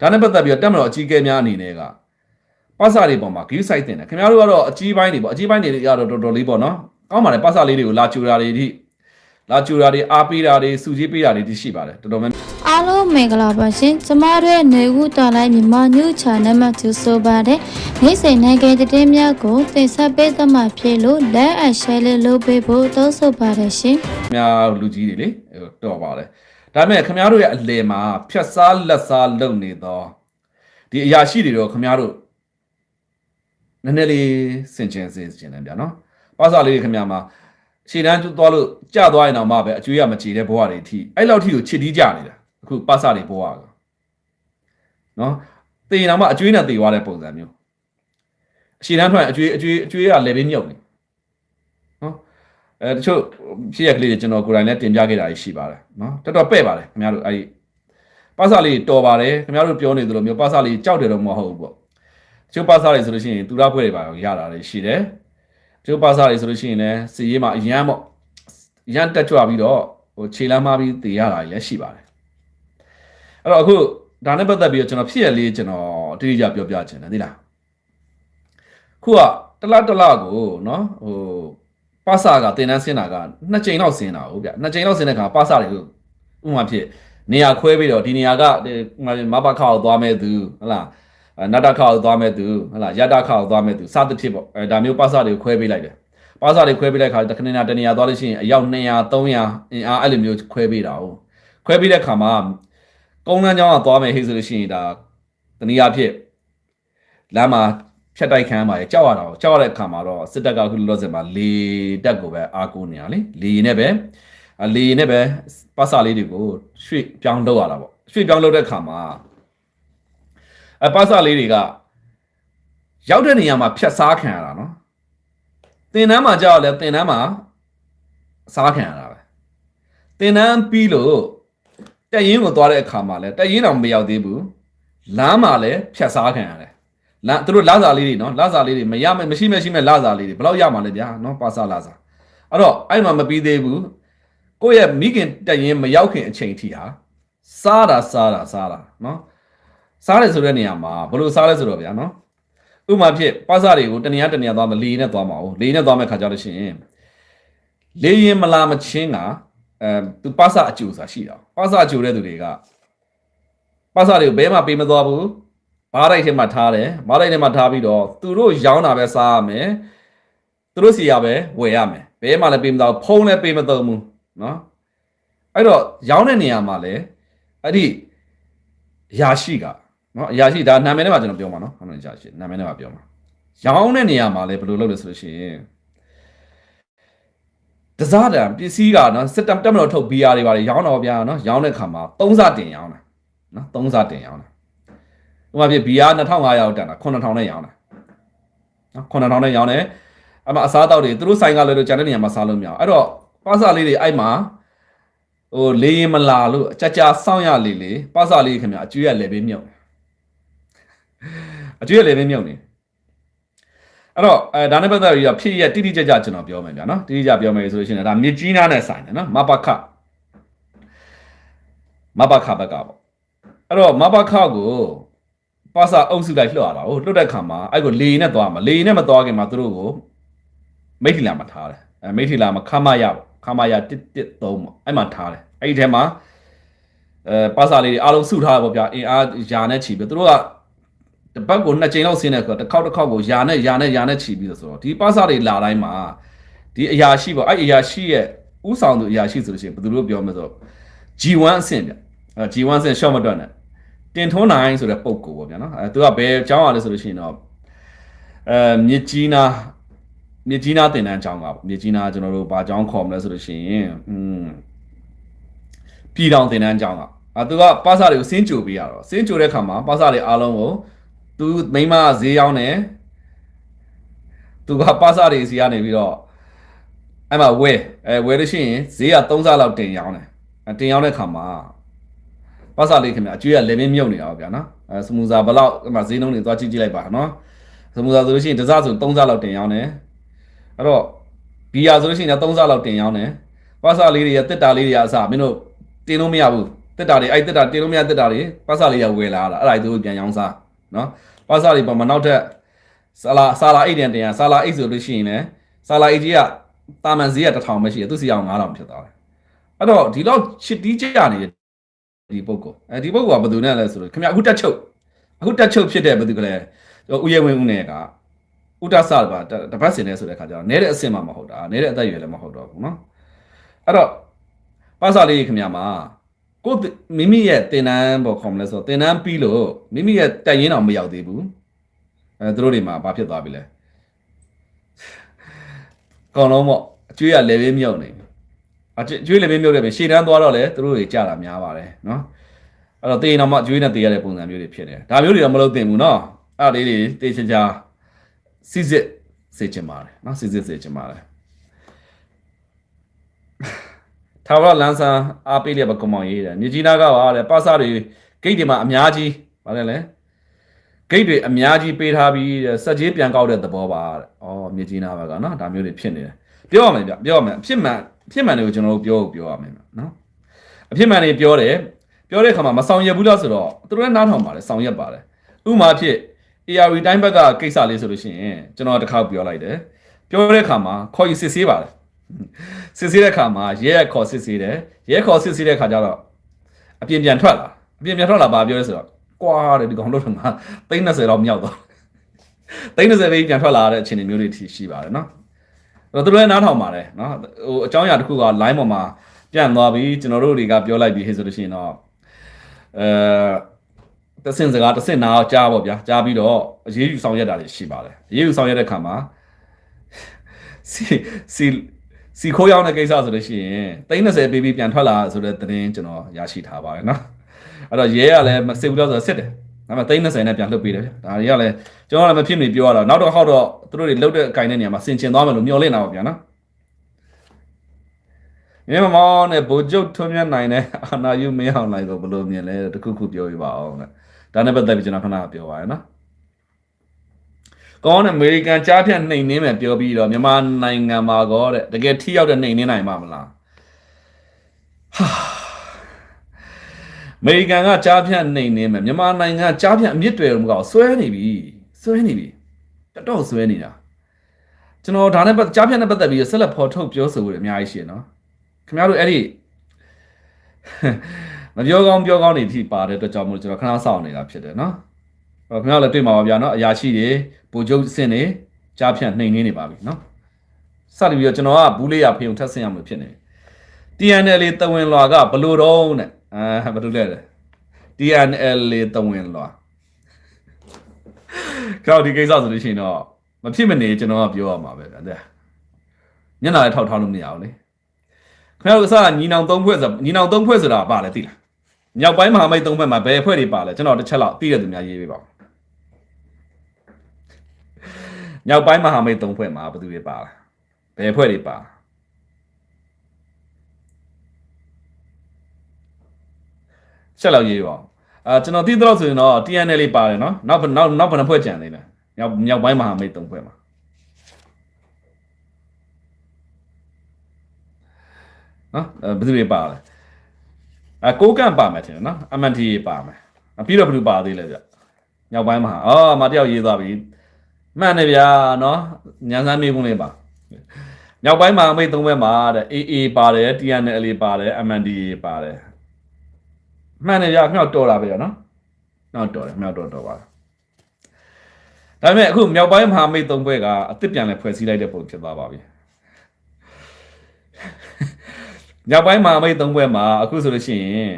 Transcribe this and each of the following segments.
ဒါနဲ့ပတ်သက်ပြီးတော့တက်မတော်အကြီးအကဲများအနေနဲ့ကပါစာတွေပေါ်မှာ view site တင်တယ်ခင်ဗျားတို့ကတော့အကြီးပိုင်းတွေပေါ့အကြီးပိုင်းတွေကတော့တော်တော်လေးပေါ့နော်ကောင်းပါတယ်ပါစာလေးတွေကိုလာကျူတာတွေဒီလာကျူတာတွေအားပေးတာတွေစုကြီးပေးတာတွေရှိပါတယ်တော်တော်များအားလုံးမင်္ဂလာပါရှင်ကျမတို့နေဦးတော်လိုက်မြန်မာညူချာနံပါတ်2ဆိုပါတယ်နေ့စဉ်နိုင်ငံသတင်းများကိုတင်ဆက်ပေးသမှာဖြစ်လို့လက်အပ် share လေးလုပ်ပေးဖို့တောင်းဆိုပါတယ်ရှင်များလူကြီးတွေလေတော်ပါတယ်ဒါပေမဲ့ခင်ဗျားတို့ရဲ့အလယ်မှာဖြတ်စားလက်စားလုပ်နေတော့ဒီအရာရှိတွေတော့ခင်ဗျားတို့နည်းနည်းလေးစင်ကျင်စေချင်တယ်ဗျာနော်ပါစာလေးတွေခင်ဗျာမှာခြေတန်းသွားလို့ကြသွားရင်တော့မှပဲအကျွေးရမချေတဲ့ဘဝတွေအထိအဲ့လောက်ထိကိုချစ်တီးကြနေတာအခုပါစာတွေဘဝကနော်တေရင်တော့မှအကျွေးနဲ့တေသွားတဲ့ပုံစံမျိုးခြေတန်းထွက်အကျွေးကလည်းပဲမြုပ်နေနော်တချို့ဖြစ်ရကလေးတွေကျွန်တော်ကိုယ်တိုင်လည်းတင်ပြခဲ့တာရှိပါတယ်နော်တော်တော်ပဲ့ပါတယ်ခင်ဗျားတို့အဲ့ဒီပါစာလေးတော်ပါတယ်ခင်ဗျားတို့ပြောနေသလိုမျိုးပါစာလေးကြောက်တယ်တော့မဟုတ်ဘူးပေါ့တချို့ပါစာတွေဆိုလို့ရှိရင်သူရဖွဲ့တွေပါရတာတွေရှိတယ်တချို့ပါစာတွေဆိုလို့ရှိရင်လည်းစီရေးမှာအရန်ပေါ့ရန်တက်ကြွပြီးတော့ဟိုခြေလမ်းမပြီးတည်ရတာလည်းရှိပါတယ်အဲ့တော့အခုဒါနဲ့ပတ်သက်ပြီးတော့ကျွန်တော်ဖြစ်ရလေးကျွန်တော်တိတိကျပြောပြချင်တယ်သိလားခုကတလားကိုနော်ဟိုပါစာကတင်တန်းဆင်းတာက2ကြိမ်လောက်ဆင်းတာဟုတ်ဗျ2ကြိမ်လောက်ဆင်းတဲ့ခါပါစာတွေကိုဥမာဖြစ်နေရာခွဲပြီးတော့ဒီနေရာကမဘခါကိုသွားမဲ့သူဟုတ်လားနတ်တခါကိုသွားမဲ့သူဟုတ်လားရတခါကိုသွားမဲ့သူစသဖြင့်ပေါ့ဒါမျိုးပါစာတွေကိုခွဲပေးလိုက်တယ်ပါစာတွေခွဲပေးလိုက်ခါတခဏတနေရာသွားလို့ရှိရင်အယောက်200 300အင်အားအဲ့လိုမျိုးခွဲပေးတာဟုတ်ခွဲပေးတဲ့ခါမှာကုန်းလမ်းကြောင်းကသွားမယ်ဟိဆိုလို့ရှိရင်ဒါတနည်းအားဖြင့်လမ်းမှာဖြတ်တိုက်ခံပါရဲ့ကြောက်ရတဲ့အခါမှာတော့စစ်တပ်ကအခုလောလောဆယ်မှာလေတက်ကိုပဲအားကိုးနေတာလေလေနဲ့ပဲပါစာလေးတွေကိုရွှေ့ပြောင်းလုပ်ရတာပေါ့ရွှေ့ပြောင်းလုပ်တဲ့အခါမှာပါစာလေးတွေကရောက်တဲ့နေရာမှာဖြတ်စားခံရတာနော်တင်တန်းမှာကြောက်လဲတင်တန်းမှာစားခံရတာပဲတင်တန်းပြီးလို့တက်ရင်ကိုသွားတဲ့အခါမှာလဲတက်ရင်တော့မရောက်သေးဘူးလမ်းမှာလဲဖြတ်စားခံရတယ်သူတို့လာစာလေးတွေနော်လာစာလေးတွေမရှိမဲ့လာစာလေးတွေဘယ်လောက်ရမှာလဲဗျာနော်ပါစာလာစာအဲ့တော့အဲ့မှာမပြီးသေးဘူးကိုယ့်ရဲ့မိခင်တက်ရင်မရောက်ခင်အချိန်ထိဟာစားတာနော်စားတယ်ဆိုတဲ့နေရာမှာဘယ်လိုစားလဲဆိုတော့ဗျာနော်ဥပမာဖြစ်ပါစာတွေကိုတနေရာသွားမလေနဲ့သွားမှာ哦လေနဲ့သွားမဲ့ခါကြလို့ရှိရင်လေရင်မလာမချင်းကသူပါစာအကျိုးဆိုတာရှိတာပါစာအကျိုးတဲ့သူတွေကပါစာတွေကိုဘဲမှပေးမသွားဘူးဘားတိုက်ထဲမှာထားတယ်ဘားတိုက်ထဲမှာထားပြီးတော့သူတို့ရောင်းတာပဲစားရမယ်သူတို့စီရပဲဝယ်ရမယ်ဘဲမှလည်းပေးမသွားဖုံးလည်းပေးမသုံးဘူးနော်အဲ့တော့ရောင်းတဲ့နေရာမှာလည်းအဲ့ဒီရာရှိကနော်အရာရှိဒါနာမည်နဲ့ပါကျွန်တော်ပြောမှာနော်ဟုတ်တယ်ရာရှိနာမည်နဲ့ပါပြောမှာရောင်းတဲ့နေရာမှာလည်းဘယ်လိုလုပ်လဲဆိုလို့ရှိရင်တစားတံပစ္စည်းကနော်စစ်တက်မလို့ထုတ် BR တွေပါရောင်းတော့ဗျာနော်ရောင်းတဲ့ခါမှာ3စတင်ရောင်းတာနော်3စတင်ရောင်းတာဥပမာပြ BR 2500ရောက်တန်တာ9000နဲ့ရောင်းတာနော်9000နဲ့ရောင်းတယ်အမှအစားတောက်တွေသူတို့ဆိုင်ကလည်းလို့ဂျန်တဲ့နေရာမှာစားလို့မရအောင်အဲ့တော့ပါစာလေးတွေအဲ့မှာဟိုလေရင်မလာလို့ကြာစောင့်ရလေပါစာလေးခင်ဗျအကျွေးရလည်းပဲမြုပ်အကျွေးရလည်းပဲမြုပ်နေအဲ့တော့ဒါနဲ့ပတ်သက်ပြီးတော့ဖြစ်ရတိတိကျကျကျွန်တော်ပြောမယ်ဗျာနော်တိတိကျပြောမယ်ဆိုလို့ရှိရင်ဒါမြစ်ကြီးနားနဲ့ဆိုင်တယ်နော်မဘခဘက်ကပေါ့အဲ့တော့မဘခကိုပါစာအုပ်စုလိုက်လွှတ်ရတာဟုတ်လွှတ်တဲ့ခါမှာအဲ့ကိုလေနဲ့သွားမှာလေနဲ့မသွားခင်မှာသူတို့ကိုမိထီလာမှာထားတယ်မိထီလာမှာခမရပေါ့ခမရ113ပေါ့အဲ့မှာထားတယ်အဲ့ဒီထဲမှာပါစာလေးတွေအားလုံးစုထားတယ်ပေါ့ဗျာအင်အားယာနဲ့ချီပြီးသူတို့ကတပတ်ကို2ကြိမ်လောက်ဆင်းတဲ့ဆိုတော့တစ်ခေါက်ကိုယာနဲ့ချီပြီးဆိုတော့ဒီပါစာတွေလာတိုင်းမှာဒီအရာရှိပေါ့အဲ့အရာရှိရဲ့ဥဆောင်သူအရာရှိဆိုလို့ရှိရင်ဘယ်သူတို့ပြောမလဲဆိုတော့ G1 အဆင့်ဗျG1 အဆင့်ရှော့မတွက်နဲ့တင်ထွန်းနိုင်ဆိုတဲ့ပုံကိုပေါ့ဗျာနော်သူကဘယ်အကြောင်းအားလဲဆိုလို့ရှိရင်တော့မြစ်ကြီးနားတင်တန်းအကြောင်းကပေါ့မြစ်ကြီးနားကျွန်တော်တို့ဘာအကြောင်းခေါ်မလဲဆိုလို့ရှိရင်ပြည်တော်တင်တန်းအကြောင်းကသူကပါစာတွေကိုစင်းကြိုပေးရတော့စင်းကြိုတဲ့ခါမှာပါစာတွေအားလုံးကိုသူမိမဈေးရောက်နေသူကပါစာတွေစီကနေပြီးတော့အဲ့မှာဝယ်လို့ရှိရင်ဈေးက3ဆလောက်တင်ရောင်းတယ်တင်ရောင်းတဲ့ခါမှာပါစာလေးခင်ဗျအကျွေးကလည်းမမြုပ်နေတာပေါ့ဗျာနော်စမူစာဘလောက်အဲ့မှာဈေးနှုန်းတွေသွားကြည့်လိုက်ပါနော်စမူစာဆိုလို့ရှိရင်တစ်စဆို3ဆလောက်တင်ရောင်းတယ်အဲ့တော့ဘီယာဆိုလို့ရှိရင်3ဆလောက်တင်ရောင်းတယ်ပါစာလေးတွေရတစ်တာလေးတွေအစမင်းတို့တင်လို့မရဘူး တက်တာတွေအဲ့တက်တာတင်လို့မရတက်တာတွေပတ်စာလေးရဝယ်လာတာအဲ့ဒါသူတို့ပြန်ရောင်းစားနော်ပတ်စာလေးပေါ်မှာနောက်ထပ်ဆာလာအိတ်တင်ဆာလာအိတ်ဆိုလို့ရှိရင်လည်းဆာလာအိတ်ကြီးကတာမန်ဈေးက1000ပဲရှိတယ်သူစီအောင်9000ဖြစ်သွားတယ်အဲ့တော့ဒီလောက်ချစ်တီးကြနေတဲ့ဒီပုဂ္ဂိုလ်ဒီပုဂ္ဂိုလ်ကဘယ်သူနဲ့လဲဆိုတော့ခင်ဗျအခုတက်ချုပ်ဖြစ်တဲ့ဘယ်သူကလဲဦးရဲဝင်းဦးနဲ့ကဥဒ္ဒဆပါတပတ်စင်နေဆိုတဲ့ခါကျတော့နဲတဲ့အဆင့်မှမဟုတ်တာနဲတဲ့အသက်အရွယ်လည်းမဟုတ်တော့ဘူးเนาะအဲ့တော့ပတ်စာလေးခင်ဗျမှာကိုမိမိရဲ့တင်တန်းပေါ်ခေါ်မလဲဆိုတော့တင်တန်းပြီးလို့မိမိရဲ့တက်ရင်တော့မရောက်သေးဘူးသူတို့တွေမှာဘာဖြစ်သွားပြီလဲကောင်းလုံးပေါ့အကျွေးရ level မြောက်နေအကျွေး level မြောက်တယ်ပဲရှေ့တန်းသွားတော့လေသူတို့တွေကြာတာများပါတယ်เนาะအဲ့တော့တေးရင်တော့မှအကျွေးနဲ့တေးရတဲ့ပုံစံမျိုးတွေဖြစ်တယ်ဒါမျိုးတွေတော့မလုပ်သင့်ဘူးเนาะအဲ့ဒါလေးတွေတေးချာစစ်စစ်စေချင်ပါတယ်เนาะစစ်စစ်စေချင်ပါတယ်ထာဝရလန်းဆန်းအားပေးလျက်ပဲကွန်မောင်ရေးတယ်မြကြီးနားကပါတဲ့ပါစာတွေဂိတ်တွေမှာအများကြီးဗါလဲလေဂိတ်တွေအများကြီးပေးထားပြီးစက်ကြီးပြန်ကောက်တဲ့သဘောပါတဲ့။အော်မြကြီးနားဘက်ကနော်ဒါမျိုးတွေဖြစ်နေတယ်။ပြောရမယ်ဗျပြောရမယ်အဖြစ်မှန်တွေကိုကျွန်တော်တို့ပြောရမယ်နော်။အဖြစ်မှန်တွေပြောတဲ့ခါမှာမဆောင်ရွက်ဘူးလားဆိုတော့သူတို့လည်းနားထောင်ပါတယ်ဆောင်ရွက်ပါတယ်။ဥပမာဖြစ် AR တိုင်းဘက်ကကိစ္စလေးဆိုလို့ရှိရင်ကျွန်တော်တစ်ခါပြောလိုက်တယ်။ပြောတဲ့ခါမှာခေါ်ယူစစ်ဆေးပါတယ်။စစ်ဆေးတဲ့ခါမှာရဲခေါ်စစ်ဆေးတယ်။ရဲခေါ်စစ်ဆေးတဲ့ခါကျတော့အပြင်ပြန်ထွက်လာပါပြောရဲဆိုတော့ကွာတဲ့ဒီကောင်တို့က30လောက်မြောက်တော့30ပဲပြန်ထွက်လာတဲ့အခြေအနေမျိုးတွေရှိပါတယ်နော်အဲ့တော့သူတို့လည်းနားထောင်ပါတယ်နော်ဟိုအကြောင်းအရာတစ်ခုက line ပေါ်မှာပြန့်သွားပြီးကျွန်တော်တို့တွေကပြောလိုက်ပြီးဟဲ့ဆိုလို့ရှိရင်တော့တဆင့်စကားတဆင့်နာကြားပေါ့ဗျာကြားပြီးတော့အရေးယူဆောင်ရွက်တာတွေရှိပါတယ်အရေးယူဆောင်ရွက်တဲ့ခါမှာစီခိုးရောက်တဲ့ကိစ္စဆိုလို့ရှိရင်30ပေးပြီးပြန်ထွက်လာဆိုတဲ့သတင်းကျွန်တော်ရရှိထားပါတယ်နော်အဲ့တော့ရဲကလည်းမစစ်ဘူးလို့ဆိုတော့စစ်တယ်ဒါပေမဲ့30နဲ့ပြန်လှုပ်ပေးတယ်ဗျဒါတွေကလည်းကျွန်တော်လည်းမဖြစ်နေပြောရတော့နောက်တော့ဟောက်တော့သူတို့တွေလှုပ်တဲ့အကိုင်တဲ့နေရာမှာဆင်ကျင်သွားမယ်လို့မျှော်လင့်တာပါဗျာနော်မြန်မာမောင်နဲ့ဗိုလ်ချုပ်ထွန်းမြတ်နိုင်တဲ့အာနာယူမင်းအောင်လိုက်ကိုဘယ်လိုမြင်လဲတခုခုပြောပြပါအောင်တဲ့ဒါနဲ့ပတ်သက်ပြီးကျွန်တော်ခဏပြောပါရနော်ကောင်းတဲ့အမေရိကန်ကြားဖြတ်နှိမ်နှင်းမယ်ပြောပြီးတော့မြန်မာနိုင်ငံမှာကောတဲ့တကယ်ထိရောက်တဲ့နှိမ်နှင်းနိုင်မှာမလားဟာအမေရိကန်ကကြားဖြတ်နှိမ်နှင်းမယ်မြန်မာနိုင်ငံကြားဖြတ်အမြင့်တွေတော့မကောဆွဲနေပြီတော့ဆွဲနေတာကျွန်တော်ဒါနဲ့ကြားဖြတ်နဲ့ပတ်သက်ပြီးဆက်လက်ဖော်ထုတ်ပြောဆိုဖို့အများကြီးရှိရနော်ခင်ဗျားတို့အဲ့ဒီမပြောကောင်းနေထိပါတဲ့အတွက်ကြောင့်မို့ကျွန်တော်ခဏစောင့်နေတာဖြစ်တယ်နော်ခင်ဗျားလည်းတွေ့မှာပါဗျာနော်အရာရှိတွေဗိုလ်ချုပ်စင်တွေကြားဖြတ်နှိမ်နှင်းနေပါပြီနော်စတယ်ပြီးတော့ကျွန်တော်ကဘူးလေးရဖေုံထက်ဆင်းရမှာဖြစ်နေ TNL တဝင်လွာကဘလို့တော့နဲ့ဘာလို့လဲ TNL တဝင်လွာကြောက်ဒီကိစ္စဆိုလို့ရှိရင်တော့မဖြစ်မနေကျွန်တော်ကပြောရမှာပဲဗျာတဲ့ညနာလည်းထောက်ထားလို့မရအောင်လေခင်ဗျားတို့အစညီနောင်၃ဖွဲ့ဆိုတာပါလဲသိလားမြောက်ပိုင်းမဟာမိတ်၃ဖွဲ့မှာဘယ်ဖွဲ့တွေပါလဲကျွန်တော်တစ်ချက်လောက်သိရသူများရေးပေးပါဦးမြောက်ပိုင်းမဟာမိတ်၃ဖွဲ့မှာဘယ်သူတွေပါလဲဘယ်ဖွဲ့တွေပါချက်လောက်ရေးပါကျွန်တော်သိတော့ဆိုရင်တော့ TNL လေးပါတယ်နော်နောက်ဘယ်နှဖွဲ့ကြံသေးလဲမြောက်ပိုင်းမဟာမိတ်၃ဖွဲ့မှာနော်ဘယ်သူတွေပါလဲကိုကန့်ပါမယ်ထင်တယ်နော် MNT ပါမယ်ပြီးတော့ဘယ်သူပါသေးလဲဗျမြောက်ပိုင်းမှာမတယောက်ရေးသွားပြီမှန်တယ်ဗျာနော်ညံစမ်းမေးဖို့လေးပါမြောက်ပိုင်းမှာမိတ်၃ဘက်မှာတဲ့ AA ပါတယ် TNL ပါတယ် MND ပါတယ်မှန်တယ်ဗျာမြောက်တော်တာပဲနော်မြောက်တော်တယ်မြောက်တော်ပါဒါပေမဲ့အခုမြောက်ပိုင်းမဟာမိတ်၃ဘက်ကအစ်စ်ပြန်လဲဖွဲ့စည်းလိုက်တဲ့ပုံဖြစ်သွားပါပြီမြောက်ပိုင်းမဟာမိတ်၃ဘက်မှာအခုဆိုလို့ရှိရင်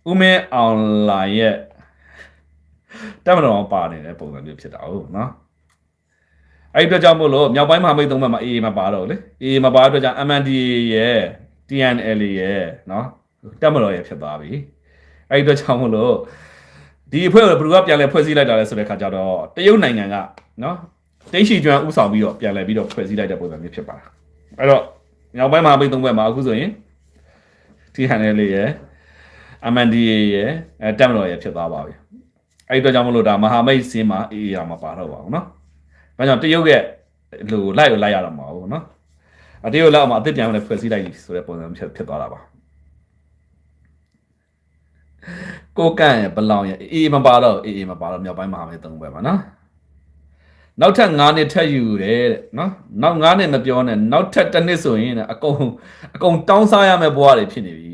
ဦးမင်းအွန်လိုင်းရဲ့တက်မတော်ပါနေတဲ့ပုံစံမျိုးဖြစ်တာဟုတ်နော်အဲ့ဒီအတွက်ကြောင့်မို့လို့မြောက်ပိုင်းမဟာမိတ်၃ဘက်မှာ AA မပါတော့လေ AA မပါတဲ့အတွက်ကြောင့် MNDA ရဲ့ TNL ရဲ့နော်တက်မတော်ရဲ့ဖြစ်သွားပြီအဲ့ဒီအတွက်ကြောင့်မို့လို့ဒီအဖွဲ့ကိုဘယ်သူကပြန်လဲဖွဲ့စည်းလိုက်တာလဲဆိုတဲ့ခါကျတော့တရုတ်နိုင်ငံကနော်တိတ်ရှိကျွမ်းဥဆောင်ပြီးတော့ပြန်လဲပြီးတော့ဖွဲ့စည်းလိုက်တဲ့ပုံစံမျိုးဖြစ်ပါအဲ့တော့မြောက်ပိုင်းမဟာမိတ်၃ဘက်မှာအခုဆိုရင် TNL ရဲ့ MNDA ရဲ့တက်မတော်ရဲ့ဖြစ်သွားပါပြီအဲ့ဒီအတွက်ကြောင့်မလို့ဒါမဟာမိတ်စင်းမှာ AA မှာပါတော့ပါဘူးနော်ဒါကြောင့်တရုတ်ရဲ့လူလိုက်ရတော့မှာဘူးနော်တရုတ်လောက်မှာအစ်စ်ပြန်လဲဖွဲ့စည်းလိုက်ဆိုတဲ့ပုံစံဖြစ်သွားတာပါ ကိုကန့်ရဲ့ဘလောင်ရဲ့အေးမပါတော့မြောက်ပိုင်းမဟာမိတ်3ဘွဲပါနော်နောက်ထပ်9နှစ်ထပ်ယူတယ်တဲ့နော်နောက်9နှစ်မပြောနဲ့နောက်ထပ်1နှစ်ဆိုရင်အကုန်တောင်းစားရမယ့်ဘဝတွေဖြစ်နေပြီ